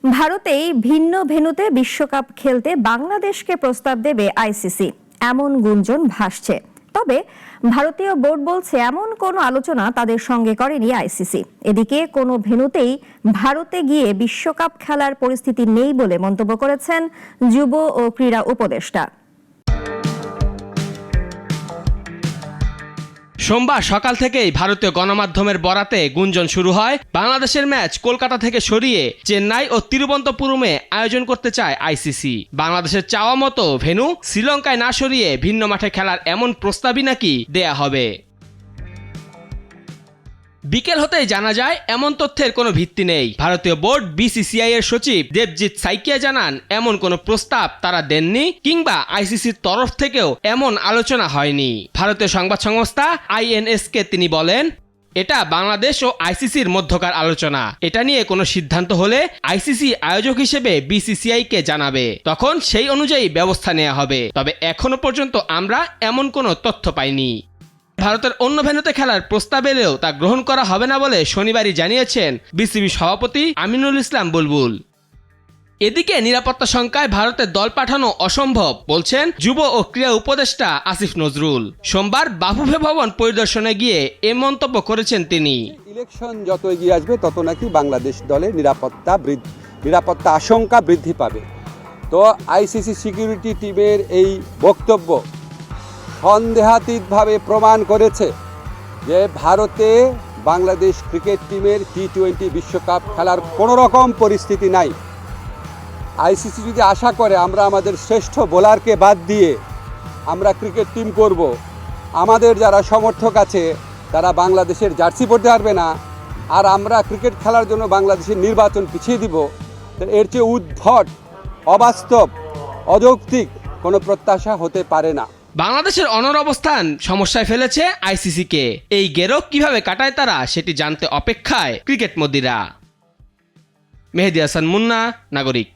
ভারতেই ভিন্ন ভেন্যুতে বিশ্বকাপ খেলতে বাংলাদেশকে প্রস্তাব দেবে আইসিসি, এমন গুঞ্জন ভাসছে। তবে ভারতীয় বোর্ড বলছে এমন কোনো আলোচনা তাদের সঙ্গে করেনি আইসিসি। এদিকে কোনো ভেন্যুতেই ভারতে গিয়ে বিশ্বকাপ খেলার পরিস্থিতি নেই বলে মন্তব্য করেছেন যুব ও ক্রীড়া উপদেষ্টা। সোমবার সকাল থেকেই ভারতীয় গণমাধ্যমের বরাতে গুঞ্জন শুরু হয় বাংলাদেশের ম্যাচ কলকাতা থেকে সরিয়ে চেন্নাই ও তিরুবনন্তপুরমে আয়োজন করতে চায় আইসিসি। বাংলাদেশের চাওয়া মতো ভেন্যু শ্রীলঙ্কায় না সরিয়ে ভিন্ন মাঠে খেলার এমন প্রস্তাবই নাকি দেয়া হবে। বিকেল হতেই জানা যায় এমন তথ্যের কোনো ভিত্তি নেই। ভারতীয় বোর্ড বিসিসিআই এর সচিব দেবজিৎ সাইকিয়া জানান এমন কোনো প্রস্তাব তারা দেননি, কিংবা আইসিসির তরফ থেকেও এমন আলোচনা হয়নি। ভারতীয় সংবাদ সংস্থা আইএনএসকে তিনি বলেন, এটা বাংলাদেশ ও আইসিসির মধ্যকার আলোচনা। এটা নিয়ে কোনো সিদ্ধান্ত হলে আইসিসি আয়োজক হিসেবে বিসিসিআই কে জানাবে, তখন সেই অনুযায়ী ব্যবস্থা নেওয়া হবে। তবে এখনো পর্যন্ত আমরা এমন কোনো তথ্য পাইনি। ভারতের অন্য ভেন্যুতে খেলার প্রস্তাব এলেও তা গ্রহণ করা হবে না বলে শনিবারই জানিয়েছেন বিসিবি সভাপতি আমিনুল ইসলাম বুলবুল। এদিকে নিরাপত্তা শঙ্কায় ভারতের দল পাঠানো অসম্ভব বলছেন যুব ও ক্রীড়া উপদেষ্টা আসিফ নজরুল। সোমবার বাফুফে ভবন পরিদর্শনে গিয়ে এ মন্তব্য করেছেন তিনি। ইলেকশন যত এগিয়ে আসবে তত নাকি বাংলাদেশ দলের নিরাপত্তা আশঙ্কা বৃদ্ধি পাবে। তো আইসিসি সিকিউরিটি টিমের এই বক্তব্য সন্দেহাতীতভাবে প্রমাণ করেছে যে ভারতে বাংলাদেশ ক্রিকেট টিমের টি-20 বিশ্বকাপ খেলার কোনো রকম পরিস্থিতি নাই। আইসিসি যদি আশা করে আমরা আমাদের শ্রেষ্ঠ বোলারকে বাদ দিয়ে আমরা ক্রিকেট টিম করব, আমাদের যারা সমর্থক আছে তারা বাংলাদেশের জার্সি পরতে পারবে না, আর আমরা ক্রিকেট খেলার জন্য বাংলাদেশের নির্বাচন পিছিয়ে দিব, এর চেয়ে উদ্ভট, অবাস্তব, অযৌক্তিক কোনো প্রত্যাশা হতে পারে না। বাংলাদেশের অনড় অবস্থান সমস্যায় ফেলেছে আইসিসিকে। এই গেরো কিভাবে কাটায় তারা সেটি জানতে অপেক্ষায় ক্রিকেট মদিরা। মেহেদী হাসান মুন্না, নাগরিক।